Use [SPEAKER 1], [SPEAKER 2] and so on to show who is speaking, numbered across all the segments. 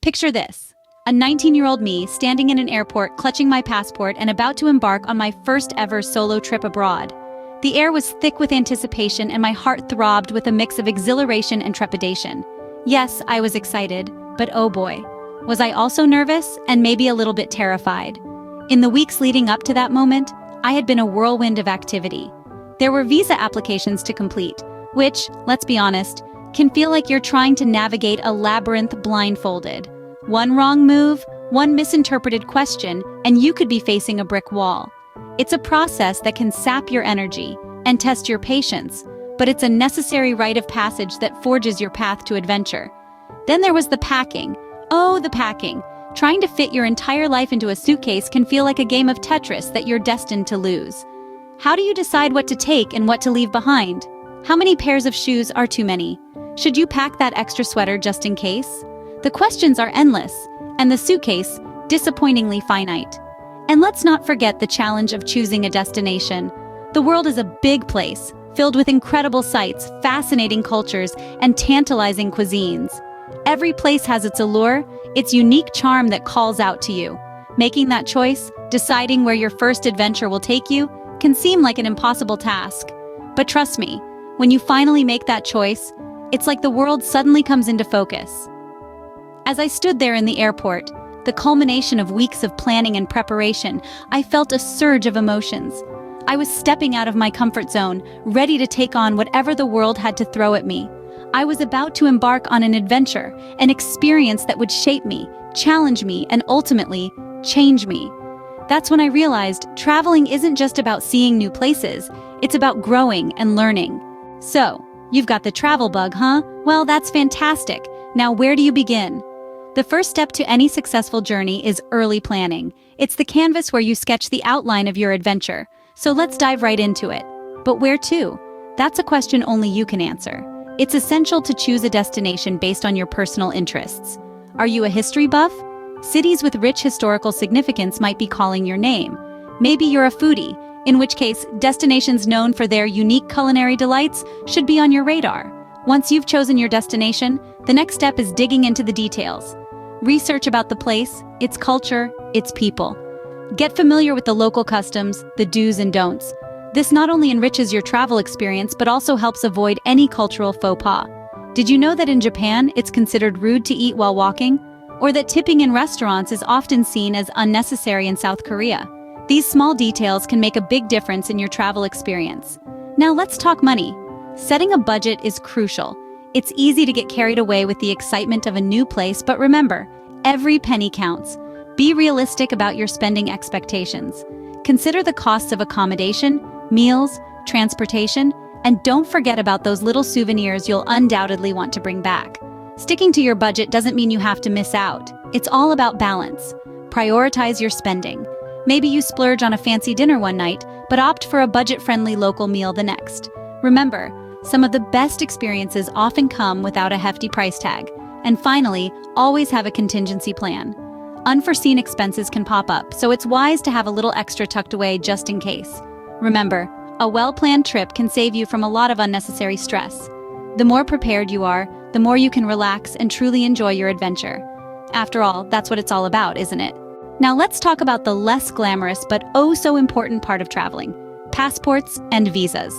[SPEAKER 1] Picture this. A 19-year-old me standing in an airport clutching my passport and about to embark on my first ever solo trip abroad. The air was thick with anticipation and my heart throbbed with a mix of exhilaration and trepidation. Yes, I was excited, but oh boy, was I also nervous and maybe a little bit terrified. In the weeks leading up to that moment, I had been a whirlwind of activity. There were visa applications to complete, which, let's be honest, can feel like you're trying to navigate a labyrinth blindfolded. One wrong move, one misinterpreted question, and you could be facing a brick wall. It's a process that can sap your energy and test your patience, but it's a necessary rite of passage that forges your path to adventure. Then there was the packing. Oh, the packing. Trying to fit your entire life into a suitcase can feel like a game of Tetris that you're destined to lose. How do you decide what to take and what to leave behind? How many pairs of shoes are too many? Should you pack that extra sweater just in case? The questions are endless, and the suitcase, disappointingly finite. And let's not forget the challenge of choosing a destination. The world is a big place, filled with incredible sights, fascinating cultures, and tantalizing cuisines. Every place has its allure, its unique charm that calls out to you. Making that choice, deciding where your first adventure will take you, can seem like an impossible task. But trust me, when you finally make that choice, it's like the world suddenly comes into focus. As I stood there in the airport, the culmination of weeks of planning and preparation, I felt a surge of emotions. I was stepping out of my comfort zone, ready to take on whatever the world had to throw at me. I was about to embark on an adventure, an experience that would shape me, challenge me, and ultimately, change me. That's when I realized traveling isn't just about seeing new places, it's about growing and learning. So, you've got the travel bug, huh? Well, that's fantastic. Now, where do you begin? The first step to any successful journey is early planning. It's the canvas where you sketch the outline of your adventure. So let's dive right into it. But where to? That's a question only you can answer. It's essential to choose a destination based on your personal interests. Are you a history buff? Cities with rich historical significance might be calling your name. Maybe you're a foodie, in which case destinations known for their unique culinary delights should be on your radar. Once you've chosen your destination, the next step is digging into the details. Research about the place, its culture, its people. Get familiar with the local customs, the do's and don'ts. This not only enriches your travel experience, but also helps avoid any cultural faux pas. Did you know that in Japan, it's considered rude to eat while walking? Or that tipping in restaurants is often seen as unnecessary in South Korea? These small details can make a big difference in your travel experience. Now let's talk money. Setting a budget is crucial. It's easy to get carried away with the excitement of a new place, but remember, every penny counts. Be realistic about your spending expectations. Consider the costs of accommodation, meals, transportation, and don't forget about those little souvenirs you'll undoubtedly want to bring back. Sticking to your budget doesn't mean you have to miss out. It's all about balance. Prioritize your spending. Maybe you splurge on a fancy dinner one night, but opt for a budget-friendly local meal the next. Remember, some of the best experiences often come without a hefty price tag. And finally, always have a contingency plan. Unforeseen expenses can pop up, so it's wise to have a little extra tucked away just in case. Remember, a well-planned trip can save you from a lot of unnecessary stress. The more prepared you are, the more you can relax and truly enjoy your adventure. After all, that's what it's all about, isn't it? Now let's talk about the less glamorous but oh so important part of traveling: passports and visas.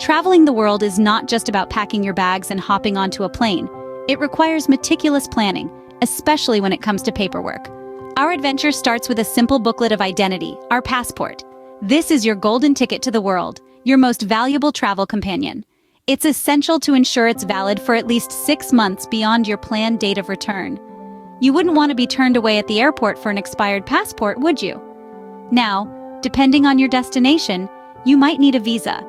[SPEAKER 1] Traveling the world is not just about packing your bags and hopping onto a plane. It requires meticulous planning, especially when it comes to paperwork. Our adventure starts with a simple booklet of identity, our passport. This is your golden ticket to the world, your most valuable travel companion. It's essential to ensure it's valid for at least 6 months beyond your planned date of return. You wouldn't want to be turned away at the airport for an expired passport, would you? Now, depending on your destination, you might need a visa.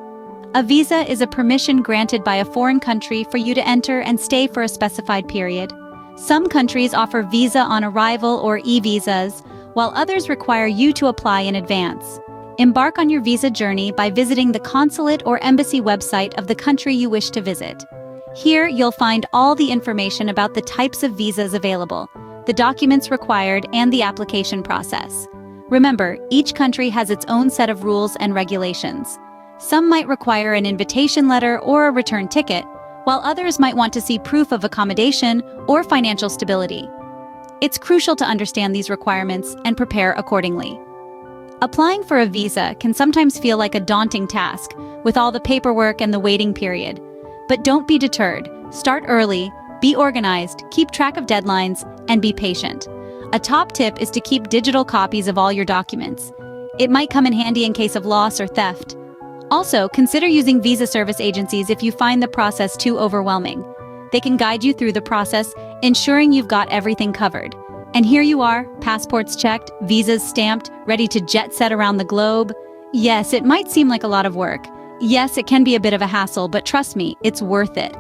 [SPEAKER 1] A visa is a permission granted by a foreign country for you to enter and stay for a specified period. Some countries offer visa on arrival or e-visas, while others require you to apply in advance. Embark on your visa journey by visiting the consulate or embassy website of the country you wish to visit. Here, you'll find all the information about the types of visas available, the documents required, and the application process. Remember, each country has its own set of rules and regulations. Some might require an invitation letter or a return ticket, while others might want to see proof of accommodation or financial stability. It's crucial to understand these requirements and prepare accordingly. Applying for a visa can sometimes feel like a daunting task, with all the paperwork and the waiting period. But don't be deterred. Start early, be organized, keep track of deadlines, and be patient. A top tip is to keep digital copies of all your documents. It might come in handy in case of loss or theft. Also, consider using visa service agencies if you find the process too overwhelming. They can guide you through the process, ensuring you've got everything covered. And here you are, passports checked, visas stamped, ready to jet set around the globe. Yes, it might seem like a lot of work. Yes, it can be a bit of a hassle, but trust me, it's worth it.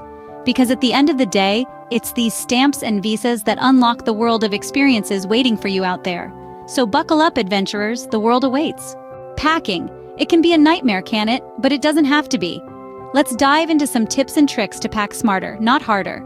[SPEAKER 1] Because at the end of the day, it's these stamps and visas that unlock the world of experiences waiting for you out there. So buckle up, adventurers, the world awaits. Packing. It can be a nightmare, can it? But it doesn't have to be. Let's dive into some tips and tricks to pack smarter, not harder.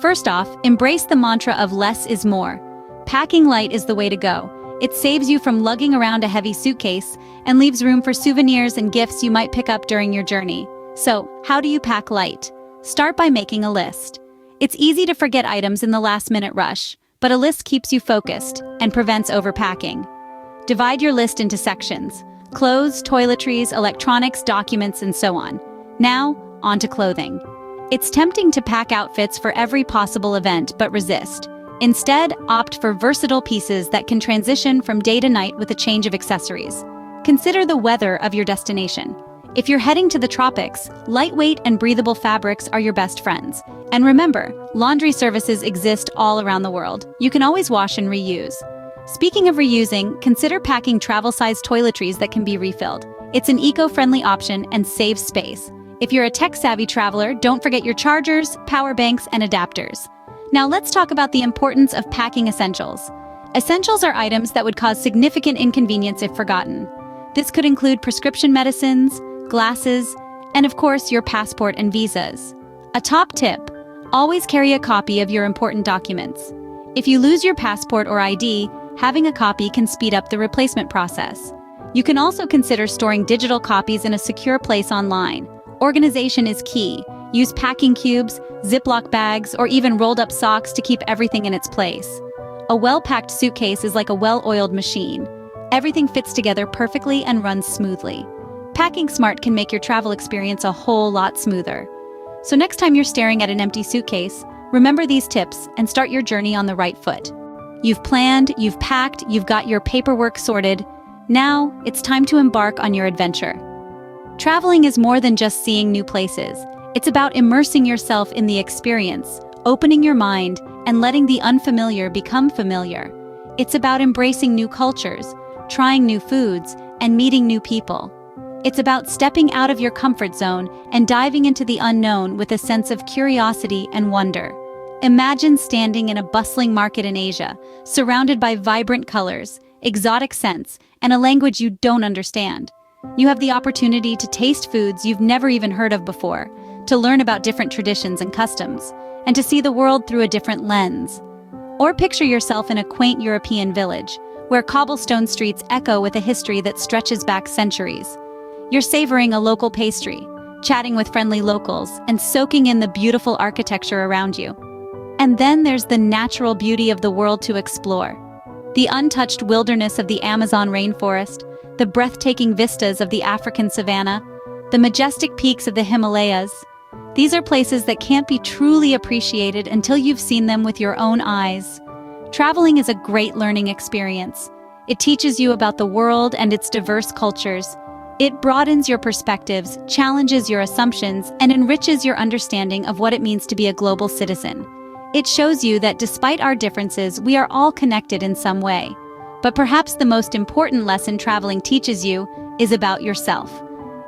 [SPEAKER 1] First off, embrace the mantra of less is more. Packing light is the way to go. It saves you from lugging around a heavy suitcase and leaves room for souvenirs and gifts you might pick up during your journey. So, how do you pack light? Start by making a list. It's easy to forget items in the last-minute rush, but a list keeps you focused and prevents overpacking. Divide your list into sections: clothes, toiletries, electronics, documents, and so on. Now, on to clothing. It's tempting to pack outfits for every possible event, but resist. Instead, opt for versatile pieces that can transition from day to night with a change of accessories. Consider the weather of your destination. If you're heading to the tropics, lightweight and breathable fabrics are your best friends. And remember, laundry services exist all around the world. You can always wash and reuse. Speaking of reusing, consider packing travel-sized toiletries that can be refilled. It's an eco-friendly option and saves space. If you're a tech-savvy traveler, don't forget your chargers, power banks, and adapters. Now let's talk about the importance of packing essentials. Essentials are items that would cause significant inconvenience if forgotten. This could include prescription medicines, glasses, and of course your passport and visas. A top tip: always carry a copy of your important documents. If you lose your passport or ID, having a copy can speed up the replacement process. You can also consider storing digital copies in a secure place online. Organization is key. Use packing cubes, Ziploc bags, or even rolled-up socks to keep everything in its place. A well-packed suitcase is like a well-oiled machine. Everything fits together perfectly and runs smoothly. Packing smart can make your travel experience a whole lot smoother. So next time you're staring at an empty suitcase, remember these tips and start your journey on the right foot. You've planned, you've packed, you've got your paperwork sorted. Now, it's time to embark on your adventure. Traveling is more than just seeing new places. It's about immersing yourself in the experience, opening your mind, and letting the unfamiliar become familiar. It's about embracing new cultures, trying new foods, and meeting new people. It's about stepping out of your comfort zone and diving into the unknown with a sense of curiosity and wonder. Imagine standing in a bustling market in Asia, surrounded by vibrant colors, exotic scents, and a language you don't understand. You have the opportunity to taste foods you've never even heard of before, to learn about different traditions and customs, and to see the world through a different lens. Or picture yourself in a quaint European village, where cobblestone streets echo with a history that stretches back centuries. You're savoring a local pastry, chatting with friendly locals, and soaking in the beautiful architecture around you. And then there's the natural beauty of the world to explore. The untouched wilderness of the Amazon rainforest, the breathtaking vistas of the African savanna, the majestic peaks of the Himalayas. These are places that can't be truly appreciated until you've seen them with your own eyes. Traveling is a great learning experience. It teaches you about the world and its diverse cultures. It broadens your perspectives, challenges your assumptions, and enriches your understanding of what it means to be a global citizen. It shows you that despite our differences, we are all connected in some way. But perhaps the most important lesson traveling teaches you is about yourself.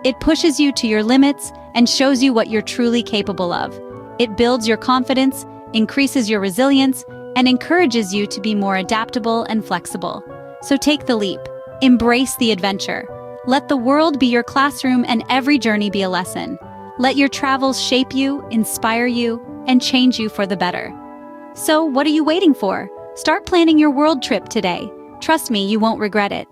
[SPEAKER 1] It pushes you to your limits and shows you what you're truly capable of. It builds your confidence, increases your resilience, and encourages you to be more adaptable and flexible. So take the leap. Embrace the adventure. Let the world be your classroom and every journey be a lesson. Let your travels shape you, inspire you, and change you for the better. So what are you waiting for? Start planning your world trip today. Trust me, you won't regret it.